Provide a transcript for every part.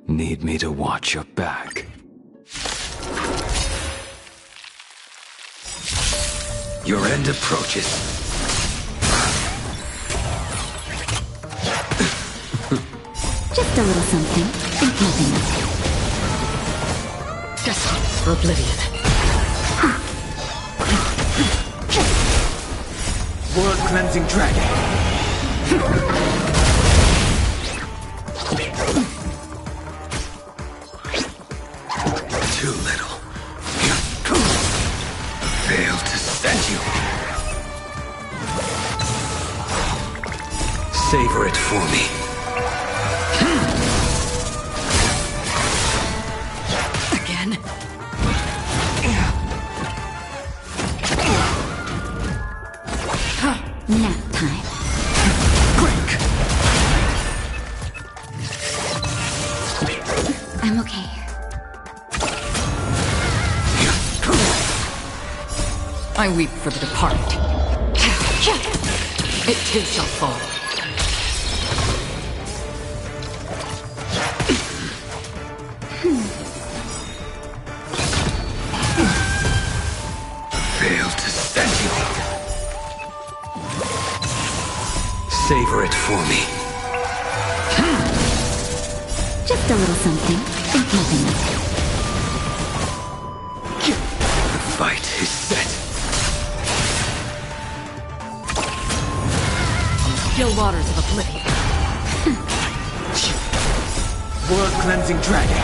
Need me to watch your back. Your end approaches. Just a little something. Think nothing of it. Destined for oblivion. World-cleansing dragon. Too little. Failed to send you. Savor it for me. Again? Nap time. Break. I'm okay. I weep for the departed. It too shall fall. Failed to send you. Savor it for me. Just a little something. Think nothing of it. The fight is set. On the still waters of oblivion. World-cleansing dragon.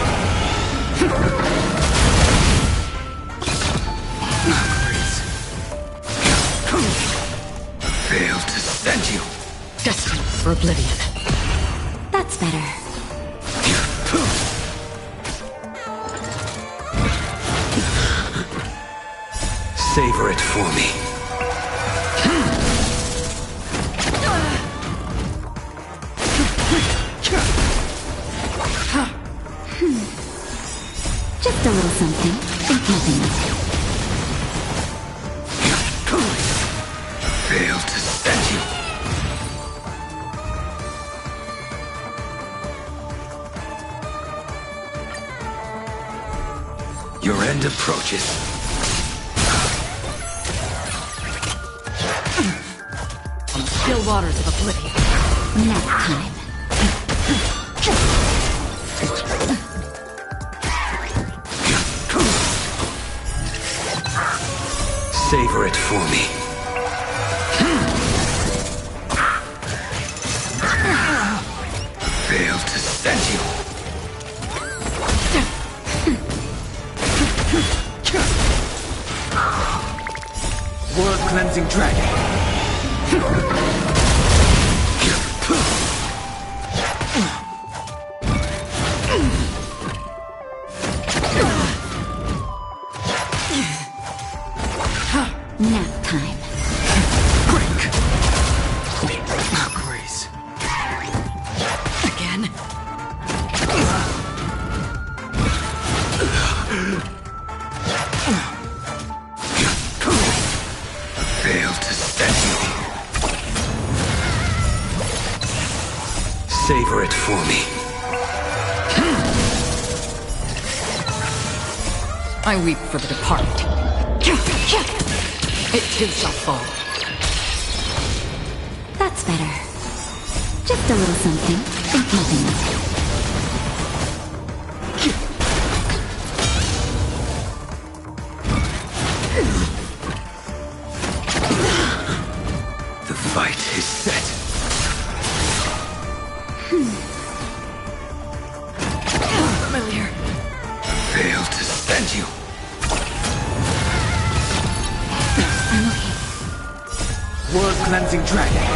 Failed to send you. Destined for oblivion. That's better. Savor it for me. Just a little something. Think nothing of it. Failed to send you. Your end approaches. On the still waters of oblivion. Nap time. Savor it for me. Failed to send you. World-cleansing dragon. Nap time. Break. Grace. Again? Failed to send you. Savor it for me. I weep for the departed. It too shall fall. That's better. Just a little something. Think nothing of it. The fight is set. Familiar. Failed to send you. I'm okay. World-cleansing dragon.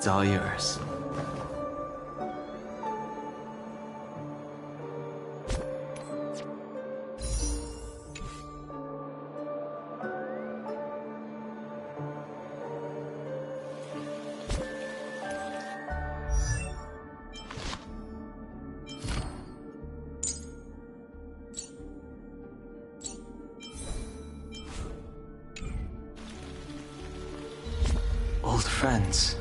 It's all yours. Old friends.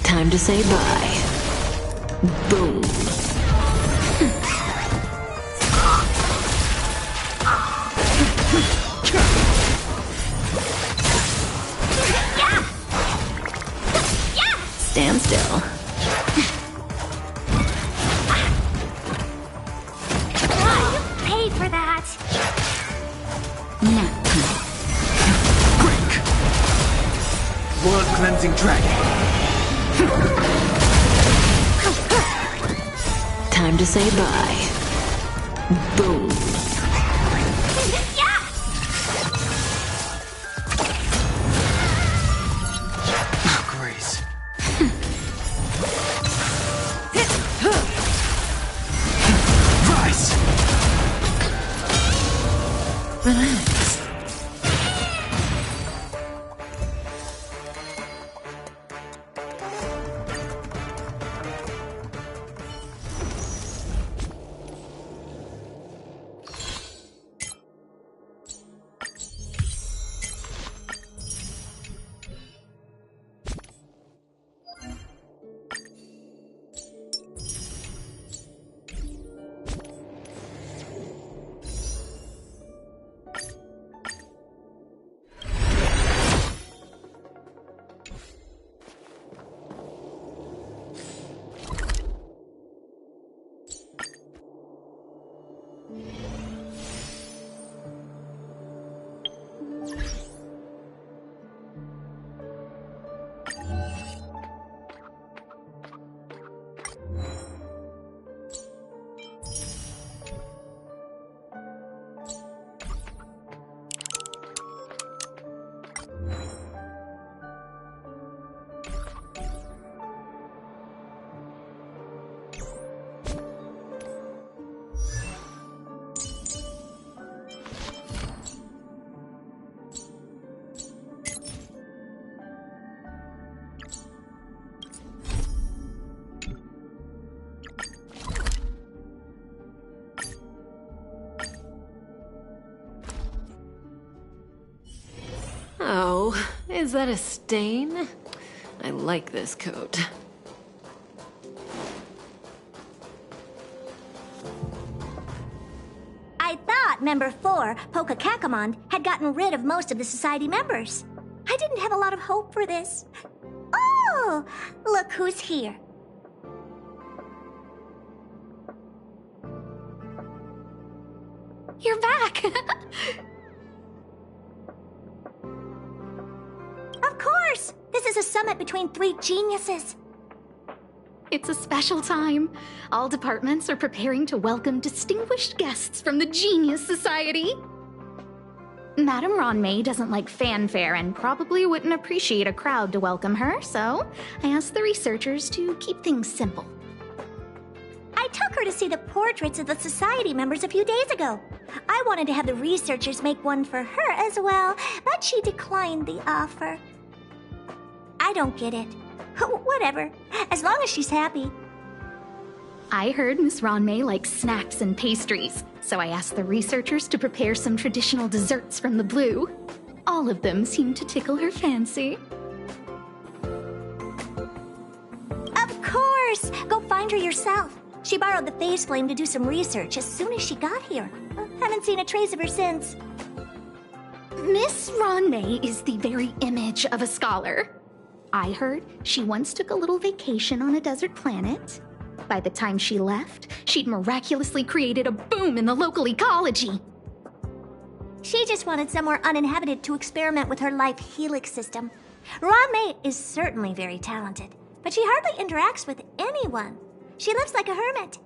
Time to say bye. Boom. Stand still. You paid for that. Nap time. Quick! Blood cleansing dragon. Time to say bye. Boom. Grace. Rise! Relax. Oh, is that a stain? I like this coat. I thought Member 4, Pokakakamon, had gotten rid of most of the society members. I didn't have a lot of hope for this. Oh, look who's here. You're back! Of course! This is a summit between three geniuses. It's a special time. All departments are preparing to welcome distinguished guests from the Genius Society. Madame Ronmei doesn't like fanfare and probably wouldn't appreciate a crowd to welcome her, so I asked the researchers to keep things simple. I took her to see the portraits of the society members a few days ago. I wanted to have the researchers make one for her as well, but she declined the offer. I don't get it. Whatever, as long as she's happy. I heard Miss Ronmei likes snacks and pastries, so I asked the researchers to prepare some traditional desserts from the blue. All of them seemed to tickle her fancy. Of course! Go find her yourself. She borrowed the phase flame to do some research as soon as she got here. Haven't seen a trace of her since. Miss Ronmei is the very image of a scholar. I heard she once took a little vacation on a desert planet. By the time she left, she'd miraculously created a boom in the local ecology. She just wanted somewhere uninhabited to experiment with her life helix system. Ronmei is certainly very talented, but she hardly interacts with anyone. She lives like a hermit.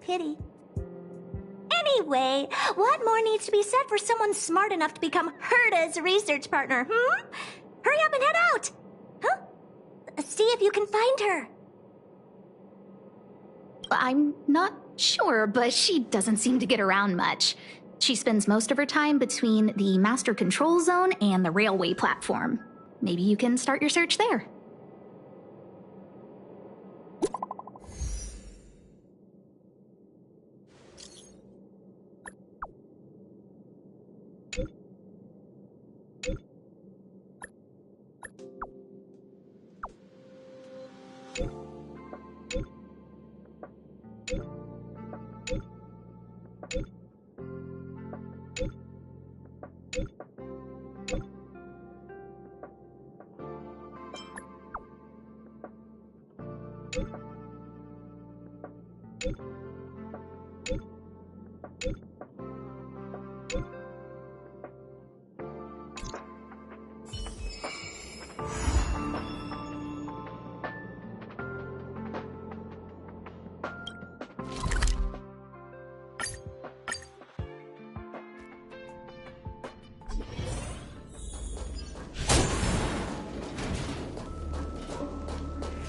Pity. Anyway, what more needs to be said for someone smart enough to become Herta's research partner, Hurry up and head out! Huh? See if you can find her. I'm not sure, but she doesn't seem to get around much. She spends most of her time between the master control zone and the railway platform. Maybe you can start your search there.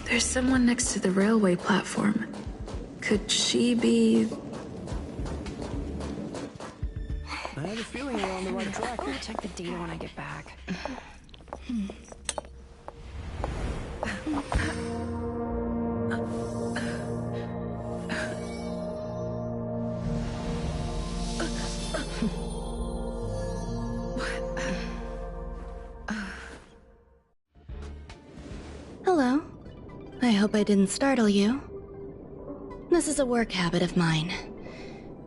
There's someone next to the railway platform. Could she be... I have a feeling we're on the right track. I'll check the data when I get back. Hello. I hope I didn't startle you. This is a work habit of mine.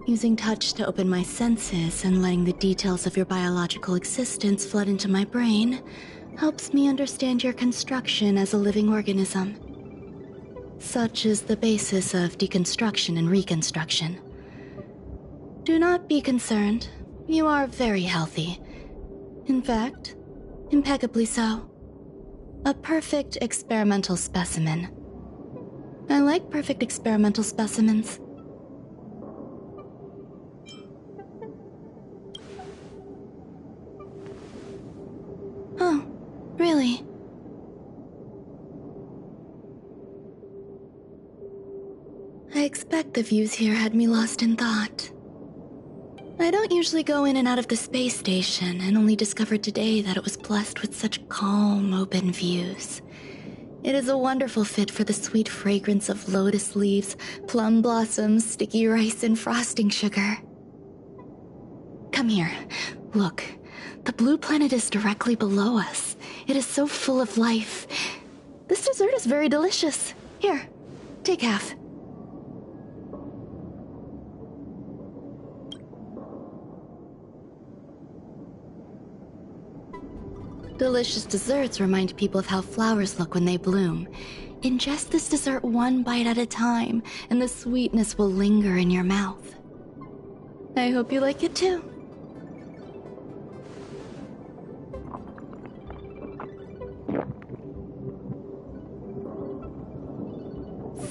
Using touch to open my senses and letting the details of your biological existence flood into my brain helps me understand your construction as a living organism. Such is the basis of deconstruction and reconstruction. Do not be concerned. You are very healthy. In fact, impeccably so. A perfect experimental specimen. I like perfect experimental specimens. Oh, really? I expect the views here had me lost in thought. I don't usually go in and out of the space station, and only discovered today that it was blessed with such calm, open views. It is a wonderful fit for the sweet fragrance of lotus leaves, plum blossoms, sticky rice, and frosting sugar. Come here. Look. The blue planet is directly below us. It is so full of life. This dessert is very delicious. Here, take half. Delicious desserts remind people of how flowers look when they bloom. Ingest this dessert one bite at a time, and the sweetness will linger in your mouth. I hope you like it too.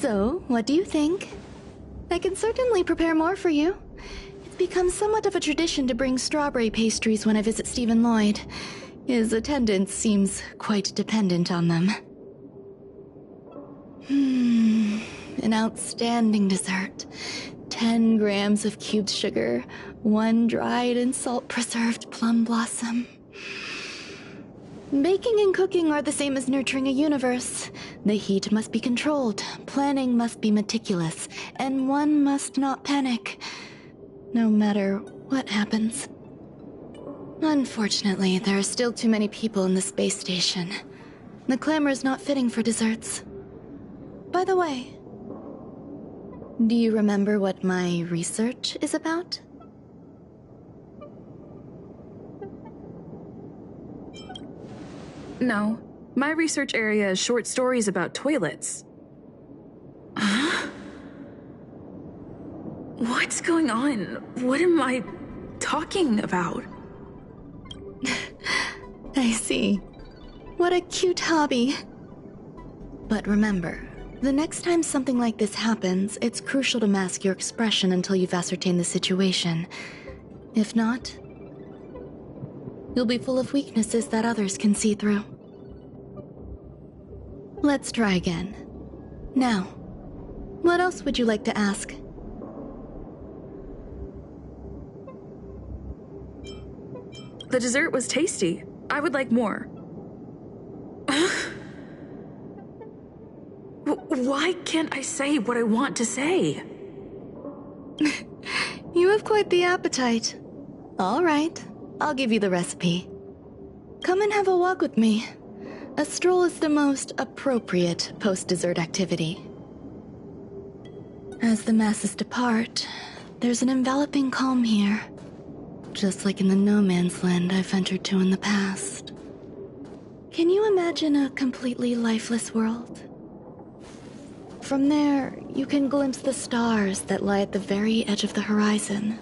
So, what do you think? I can certainly prepare more for you. It's become somewhat of a tradition to bring strawberry pastries when I visit Stephen Lloyd. His attendance seems quite dependent on them. An outstanding dessert. 10 grams of cubed sugar, 1 dried and salt-preserved plum blossom. Baking and cooking are the same as nurturing a universe. The heat must be controlled, planning must be meticulous, and one must not panic, no matter what happens. Unfortunately, there are still too many people in the space station. The clamor is not fitting for desserts. By the way, do you remember what my research is about? No. My research area is short stories about toilets. Huh? What's going on? What am I talking about? I see. What a cute hobby. But remember, the next time something like this happens, it's crucial to mask your expression until you've ascertained the situation. If not, you'll be full of weaknesses that others can see through. Let's try again. Now, what else would you like to ask? The dessert was tasty. I would like more. Why can't I say what I want to say? You have quite the appetite. All right, I'll give you the recipe. Come and have a walk with me. A stroll is the most appropriate post-dessert activity. As the masses depart, there's an enveloping calm here. Just like in the no-man's land I've ventured to in the past. Can you imagine a completely lifeless world? From there, you can glimpse the stars that lie at the very edge of the horizon.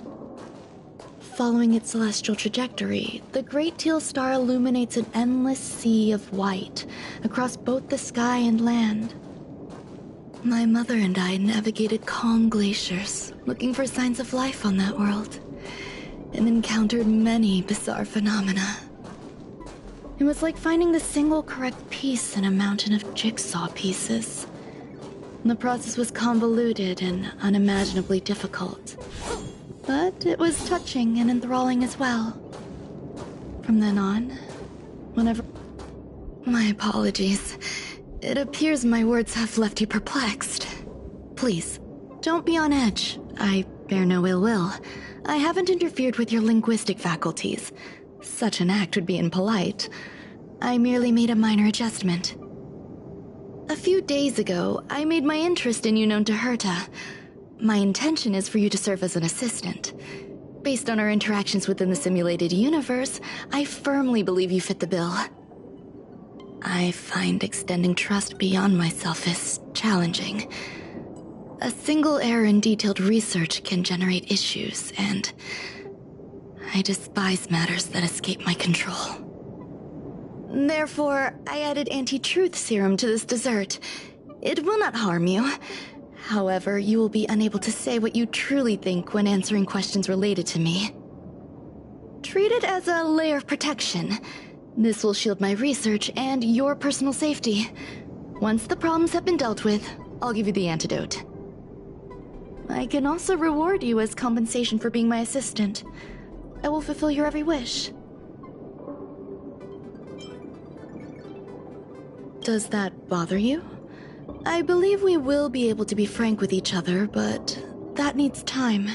Following its celestial trajectory, the Great Teal Star illuminates an endless sea of white across both the sky and land. My mother and I navigated calm glaciers, looking for signs of life on that world, and encountered many bizarre phenomena. It was like finding the single correct piece in a mountain of jigsaw pieces. The process was convoluted and unimaginably difficult. But it was touching and enthralling as well. From then on, whenever... My apologies. It appears my words have left you perplexed. Please, don't be on edge. I bear no ill will. I haven't interfered with your linguistic faculties. Such an act would be impolite. I merely made a minor adjustment. A few days ago, I made my interest in you known to Herta. My intention is for you to serve as an assistant. Based on our interactions within the simulated universe, I firmly believe you fit the bill. I find extending trust beyond myself is challenging. A single error in detailed research can generate issues, and I despise matters that escape my control. Therefore, I added anti-truth serum to this dessert. It will not harm you. However, you will be unable to say what you truly think when answering questions related to me. Treat it as a layer of protection. This will shield my research and your personal safety. Once the problems have been dealt with, I'll give you the antidote. I can also reward you as compensation for being my assistant. I will fulfill your every wish. Does that bother you? I believe we will be able to be frank with each other, but that needs time.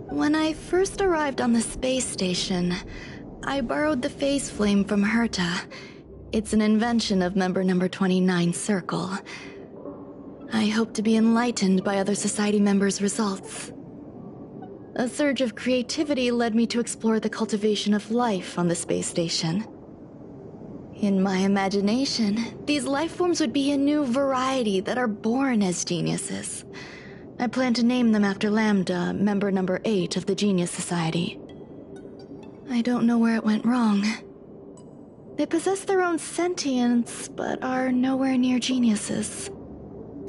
When I first arrived on the space station, I borrowed the phase flame from Herta. It's an invention of member number 29's circle. I hope to be enlightened by other society members' results. A surge of creativity led me to explore the cultivation of life on the space station. In my imagination, these life forms would be a new variety that are born as geniuses. I plan to name them after Lambda, member number 8 of the Genius Society. I don't know where it went wrong. They possess their own sentience, but are nowhere near geniuses.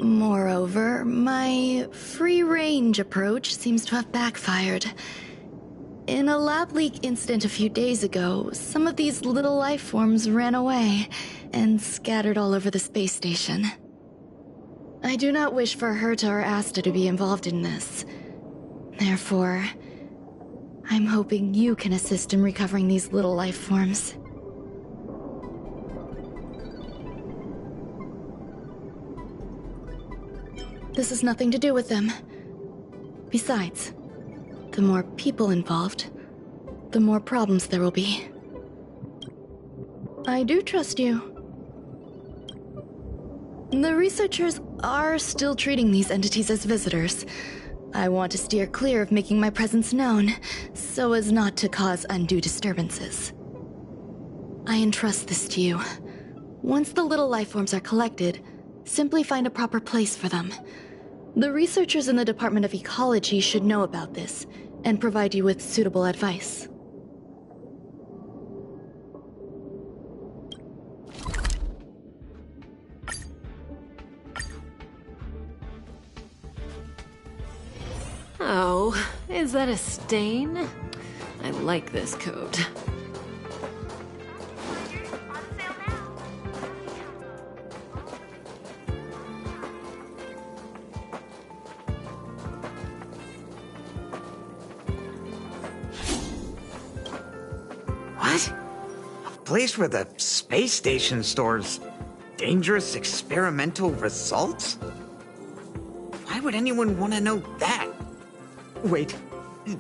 Moreover, my free-range approach seems to have backfired. In a lab leak incident a few days ago, some of these little life forms ran away and scattered all over the space station. I do not wish for Herta or Asta to be involved in this. Therefore, I'm hoping you can assist in recovering these little life forms. This has nothing to do with them. Besides, the more people involved, the more problems there will be. I do trust you. The researchers are still treating these entities as visitors. I want to steer clear of making my presence known, so as not to cause undue disturbances. I entrust this to you. Once the little life forms are collected, simply find a proper place for them. The researchers in the Department of Ecology should know about this, and provide you with suitable advice. Oh, is that a stain? I like this coat. What? A place where the space station stores dangerous experimental results? Why would anyone want to know that? Wait,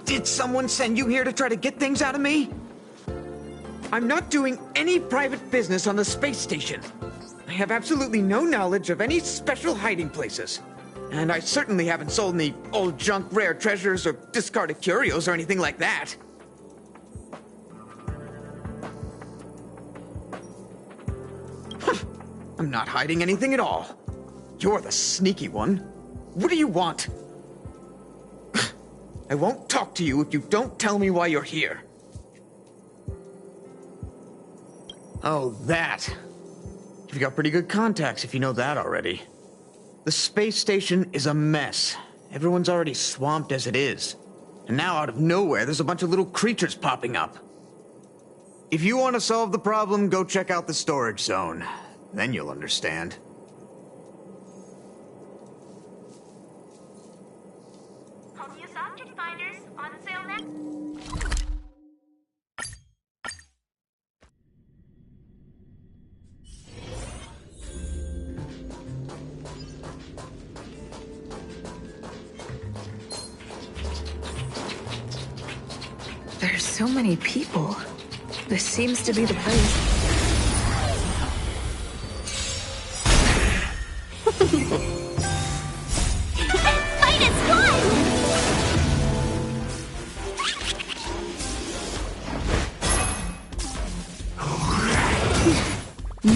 did someone send you here to try to get things out of me? I'm not doing any private business on the space station. I have absolutely no knowledge of any special hiding places. And I certainly haven't sold any old junk rare treasures or discarded curios or anything like that. I'm not hiding anything at all. You're the sneaky one. What do you want? I won't talk to you if you don't tell me why you're here. Oh, that. You've got pretty good contacts if you know that already. The space station is a mess. Everyone's already swamped as it is. And now out of nowhere, there's a bunch of little creatures popping up. If you want to solve the problem, go check out the storage zone. Then you'll understand. Copious object finders on sale next. There's so many people. This seems to be the place. Fight is one!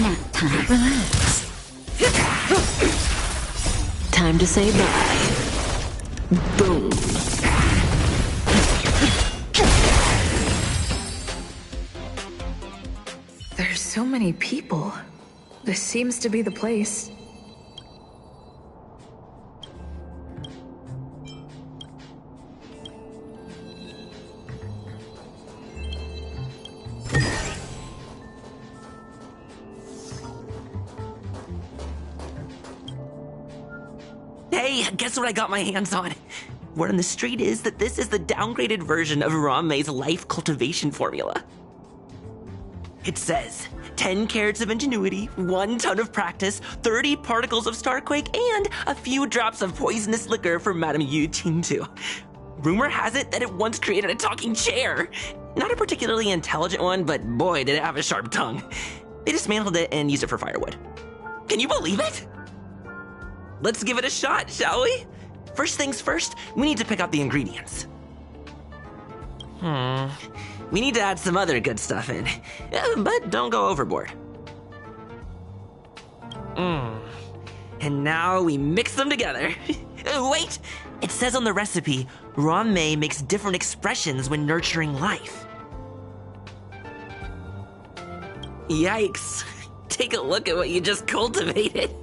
Nap time. Relax. Time to say bye. Boom. There's so many people. This seems to be the place. Hey, guess what I got my hands on? Word on the street is that this is the downgraded version of Ranmei's life cultivation formula. It says 10 carats of ingenuity, 1 ton of practice, 30 particles of starquake, and a few drops of poisonous liquor for Madame Yu Qingtu. Rumor has it that it once created a talking chair. Not a particularly intelligent one, but boy, did it have a sharp tongue. They dismantled it and used it for firewood. Can you believe it? Let's give it a shot, shall we? First things first, we need to pick out the ingredients. We need to add some other good stuff in, but don't go overboard. And now we mix them together. Wait! It says on the recipe, Ranmei makes different expressions when nurturing life. Yikes. Take a look at what you just cultivated.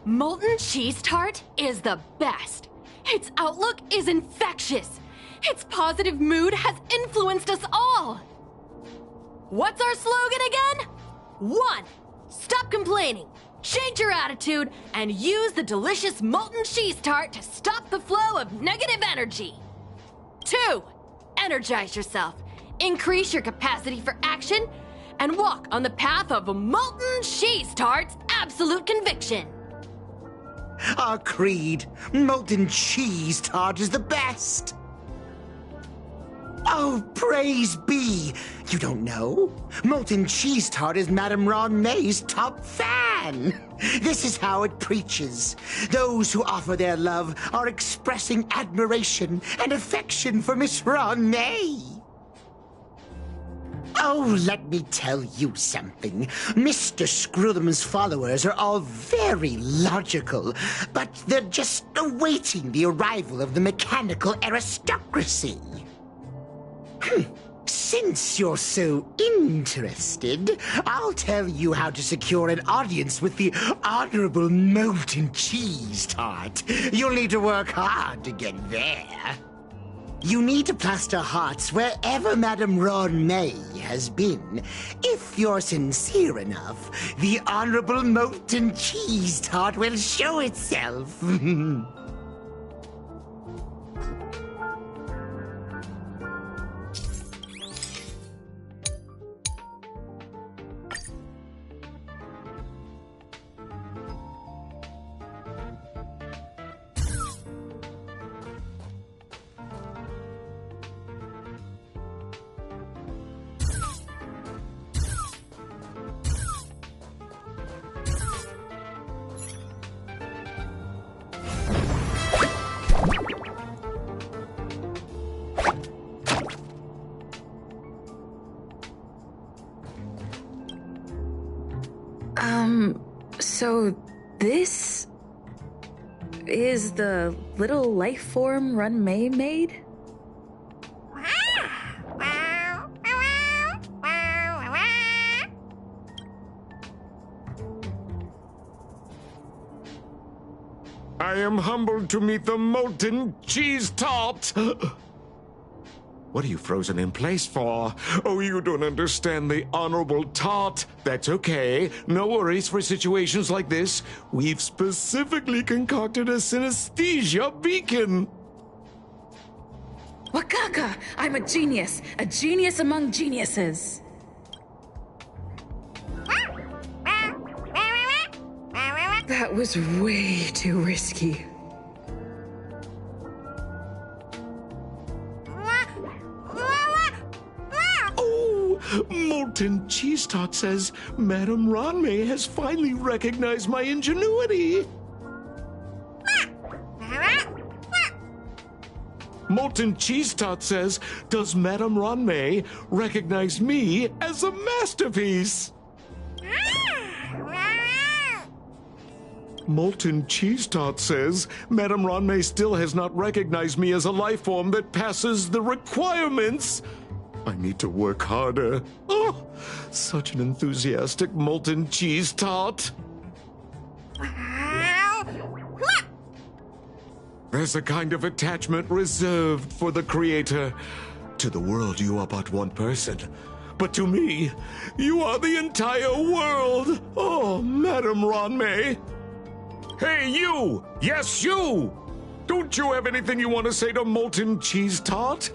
Molten cheese tart is the best. Its outlook is infectious. Its positive mood has influenced us all! What's our slogan again? 1. Stop complaining, change your attitude, and use the delicious molten cheese tart to stop the flow of negative energy. 2. Energize yourself, increase your capacity for action, and walk on the path of a molten cheese tart's absolute conviction. Our creed, molten cheese tart is the best. Oh, praise be! You don't know? Molten Cheese Tart is Madame Ron May's top fan! This is how it preaches. Those who offer their love are expressing admiration and affection for Miss Ron May. Oh, let me tell you something. Mr. Screwthum's followers are all very logical, but they're just awaiting the arrival of the mechanical aristocracy. Since you're so interested, I'll tell you how to secure an audience with the Honorable Molten Cheese Tart. You'll need to work hard to get there. You need to plaster hearts wherever Madame Ron May has been. If you're sincere enough, the Honorable Molten Cheese Tart will show itself. So this is the little life form Run May made? I am humbled to meet the Molten Cheese Tart. What are you frozen in place for? Oh, you don't understand the Honorable Tart. That's okay. No worries for situations like this. We've specifically concocted a synesthesia beacon. Wakaka! I'm a genius among geniuses. That was way too risky. Molten Cheese Tart says Madame Ron May has finally recognized my ingenuity. Molten Cheese Tart says, does Madame Ron May recognize me as a masterpiece? Molten Cheese Tart says, Madame Ron May still has not recognized me as a life form that passes the requirements. I need to work harder. Oh, such an enthusiastic Molten Cheese Tart. There's a kind of attachment reserved for the creator. To the world, you are but one person. But to me, you are the entire world. Oh, Madame Ron May. Hey, you! Yes, you! Don't you have anything you want to say to Molten Cheese Tart?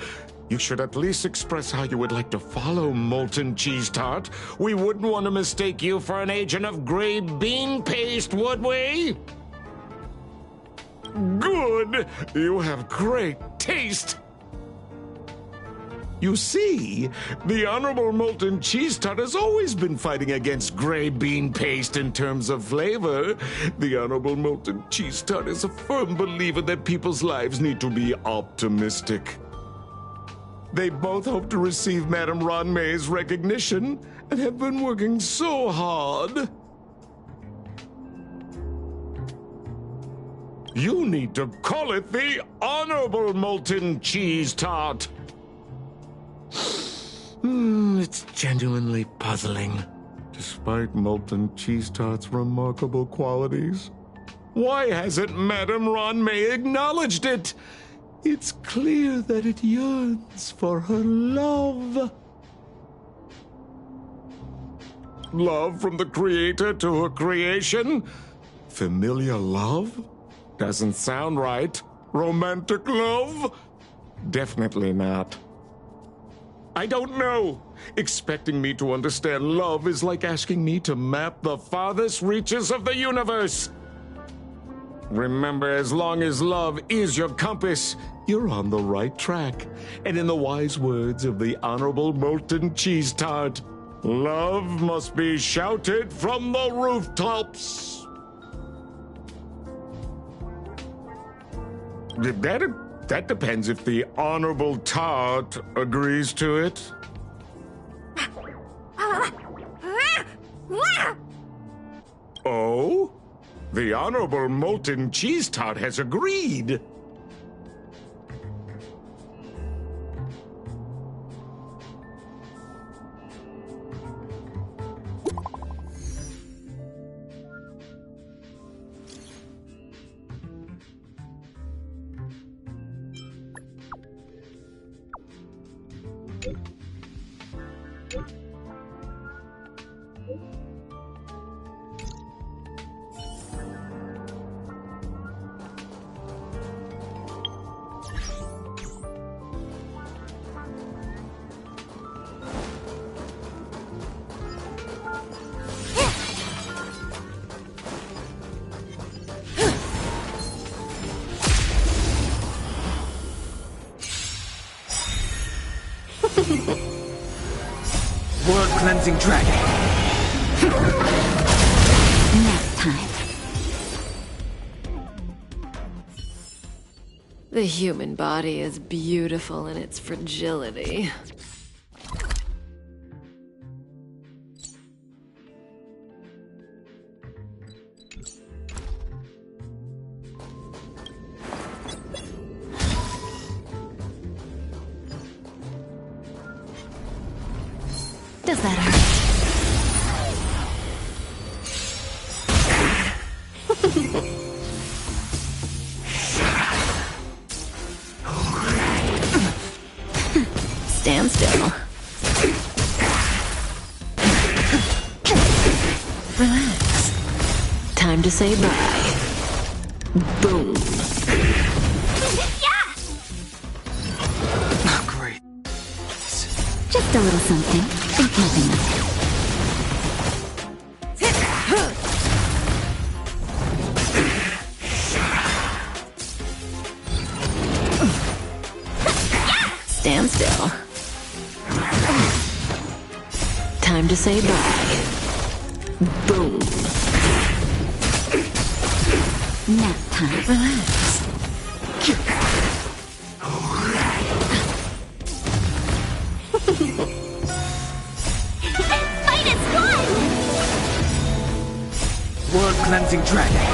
You should at least express how you would like to follow Molten Cheese Tart. We wouldn't want to mistake you for an agent of gray bean paste, would we? Good! You have great taste! You see, the Honorable Molten Cheese Tart has always been fighting against gray bean paste in terms of flavor. The Honorable Molten Cheese Tart is a firm believer that people's lives need to be optimistic. They both hope to receive Madame Ron May's recognition and have been working so hard. You need to call it the Honorable Molten Cheese Tart. It's genuinely puzzling. Despite Molten Cheese Tart's remarkable qualities, why hasn't Madame Ron May acknowledged it? It's clear that it yearns for her love. Love from the creator to her creation? Familiar love? Doesn't sound right. Romantic love? Definitely not. I don't know. Expecting me to understand love is like asking me to map the farthest reaches of the universe. Remember, as long as love is your compass, you're on the right track. And in the wise words of the Honorable Molten Cheese Tart, love must be shouted from the rooftops. That depends if the Honorable Tart agrees to it. Oh? The Honorable Molten Cheese Tart has agreed. World-cleansing dragon. Nap time. The human body is beautiful in its fragility. Does that hurt? Stand still. Relax. Time to say bye. Boom. Great. Just a little something. Think nothing of it. Stand still. Time to say bye. Boom. Nap time. Relax. Fight is one! World-cleansing dragon.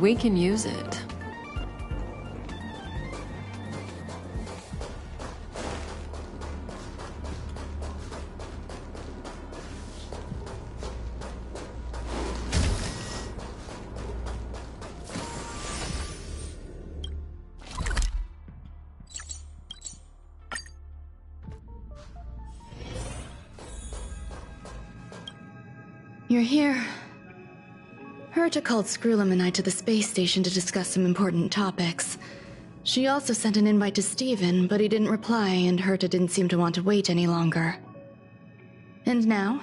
We can use it. You're here. Herta called Screwlum and I to the space station to discuss some important topics. She also sent an invite to Steven, but he didn't reply, and Herta didn't seem to want to wait any longer. And now,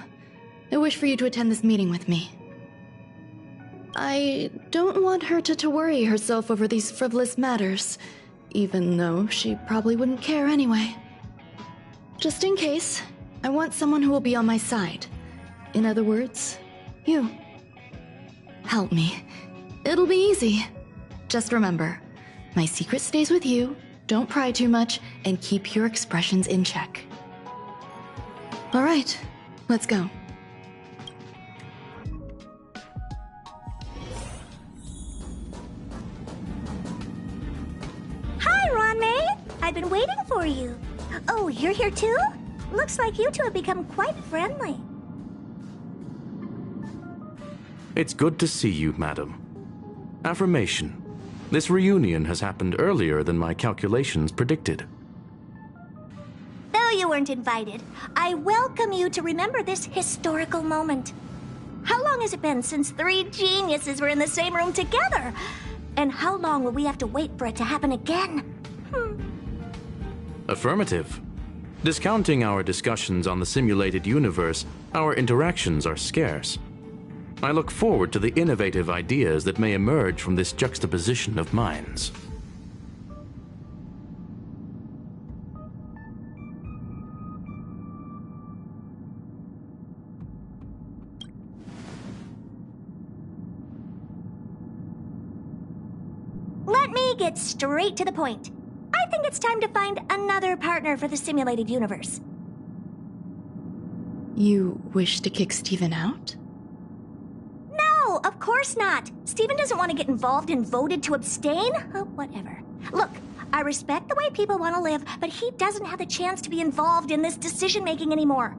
I wish for you to attend this meeting with me. I don't want Herta to worry herself over these frivolous matters, even though she probably wouldn't care anyway. Just in case, I want someone who will be on my side. In other words, you. Help me. It'll be easy. Just remember, my secret stays with you, don't pry too much, and keep your expressions in check. Alright, let's go. Hi, Ron-May! I've been waiting for you. Oh, you're here too? Looks like you two have become quite friendly. It's good to see you, madam. Affirmation. This reunion has happened earlier than my calculations predicted. Though you weren't invited, I welcome you to remember this historical moment. How long has it been since 3 geniuses were in the same room together? And how long will we have to wait for it to happen again? Affirmative. Discounting our discussions on the simulated universe, our interactions are scarce. I look forward to the innovative ideas that may emerge from this juxtaposition of minds. Let me get straight to the point. I think it's time to find another partner for the simulated universe. You wish to kick Steven out? No, of course not. Steven doesn't want to get involved and voted to abstain. Oh, whatever. Look, I respect the way people want to live, but he doesn't have the chance to be involved in this decision-making anymore.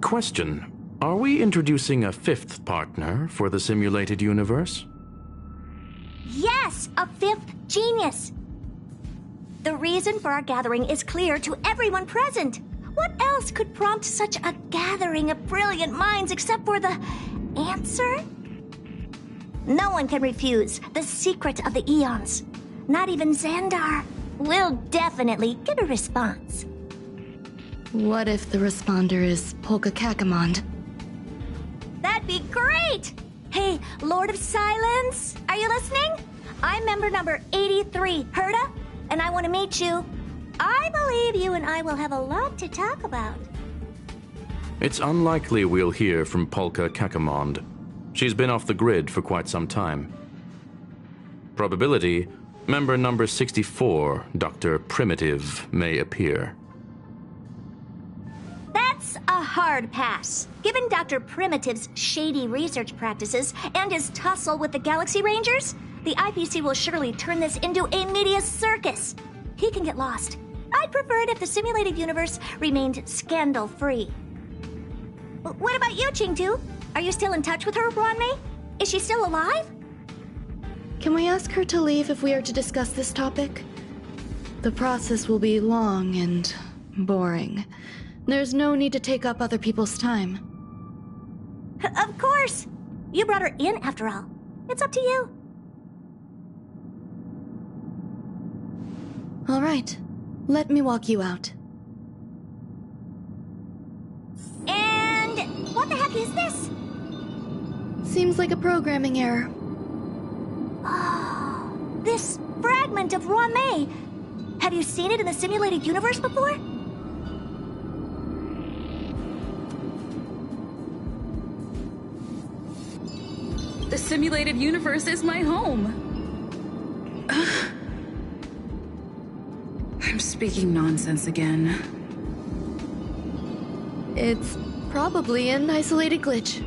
Question. Are we introducing a 5th partner for the simulated universe? Yes, a 5th genius. The reason for our gathering is clear to everyone present. What else could prompt such a gathering of brilliant minds except for the answer? No one can refuse the secret of the eons. Not even Xandar. We'll definitely get a response. What if the responder is Polka Kakamond? That'd be great! Hey, Lord of Silence, are you listening? I'm member number 83, Herta, and I want to meet you. I believe you and I will have a lot to talk about. It's unlikely we'll hear from Polka Kakamond. She's been off the grid for quite some time. Probability, member number 64, Dr. Primitive, may appear. That's a hard pass. Given Dr. Primitive's shady research practices and his tussle with the Galaxy Rangers, the IPC will surely turn this into a media circus. He can get lost. I'd prefer it if the simulated universe remained scandal-free. What about you, Chingtu? Are you still in touch with her, Ron-May? Is she still alive? Can we ask her to leave if we are to discuss this topic? The process will be long and boring. There's no need to take up other people's time. Of course! You brought her in, after all. It's up to you. All right. Let me walk you out. And what the heck is this? Seems like a programming error. Oh, this fragment of Ron-May. Have you seen it in the simulated universe before? The simulated universe is my home. I'm speaking nonsense again. It's probably an isolated glitch.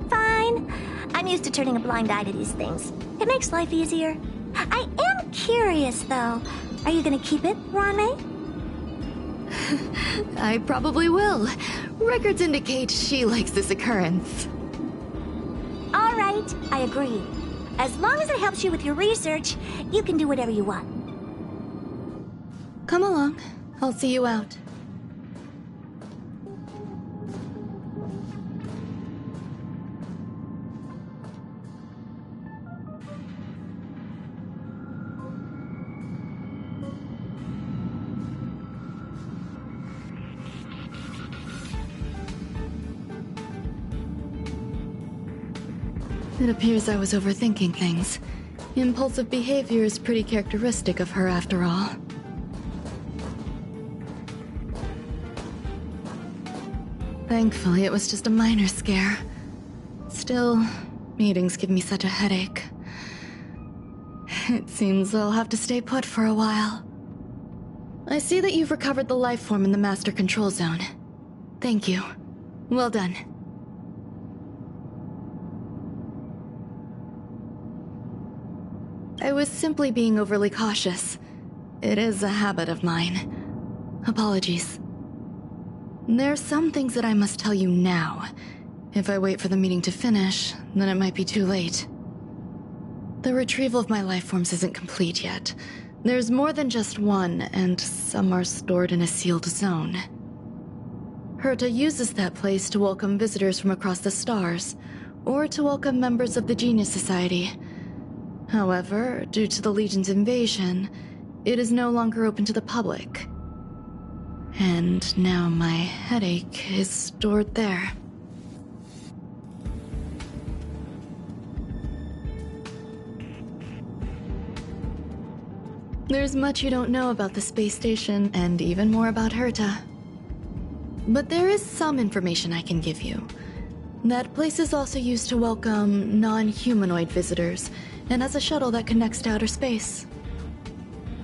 Fine. I'm I'm used to turning a blind eye to these things. It makes life easier. I am curious, though. Are you gonna keep it, Ranmei? I probably will. Records indicate she likes this occurrence. All right, I agree. As long as it helps you with your research, you can do whatever you want. Come along. I'll see you out. It appears I was overthinking things. Impulsive behavior is pretty characteristic of her after all. Thankfully, it was just a minor scare. Still, meetings give me such a headache. It seems I'll have to stay put for a while. I see that you've recovered the life form in the Master Control Zone. Thank you. Well done. I was simply being overly cautious. It is a habit of mine. Apologies. There are some things that I must tell you now. If I wait for the meeting to finish, then it might be too late. The retrieval of my life forms isn't complete yet. There's more than just one, and some are stored in a sealed zone. Herta uses that place to welcome visitors from across the stars, or to welcome members of the Genius Society. However, due to the Legion's invasion, it is no longer open to the public. And now my headache is stored there. There's much you don't know about the space station, and even more about Herta. But there is some information I can give you. That place is also used to welcome non-humanoid visitors, and as a shuttle that connects to outer space.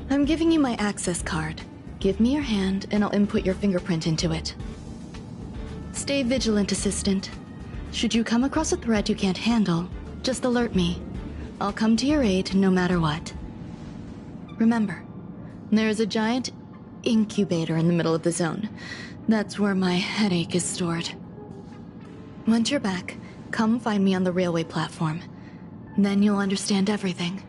I'm giving you my access card. Give me your hand, and I'll input your fingerprint into it. Stay vigilant, Assistant. Should you come across a threat you can't handle, just alert me. I'll come to your aid no matter what. Remember, there is a giant incubator in the middle of the zone. That's where my headache is stored. Once you're back, come find me on the railway platform. Then you'll understand everything.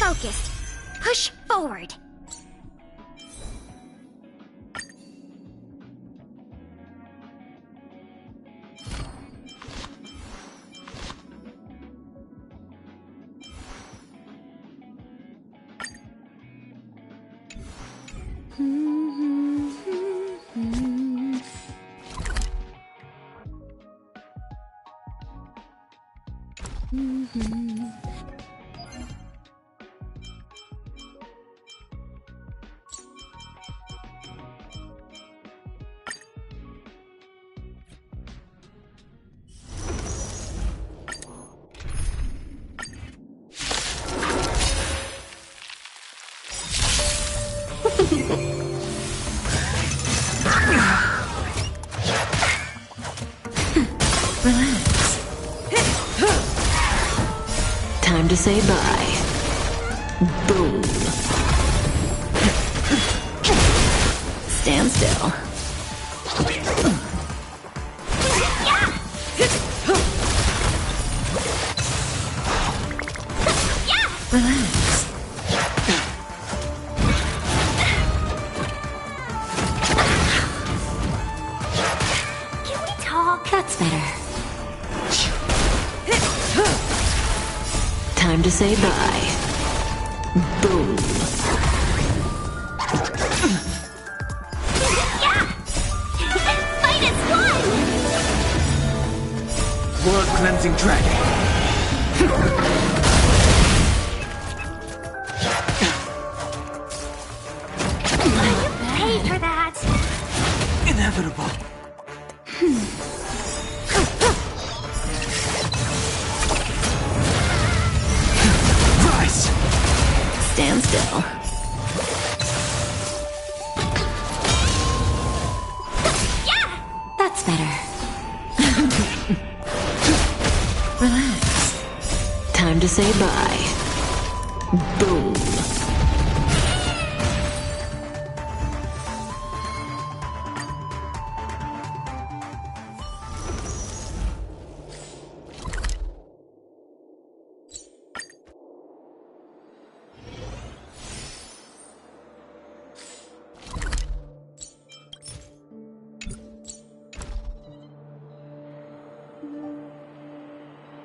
focused. Push forward. Time to say bye. Boom. Stand still. Relax. Can we talk? That's better. Time to say bye. Boom. Fight is one! World cleansing dragon. Pay for that. Inevitable. Rise! Stand still. That's better. Relax. Time to say bye. Boom.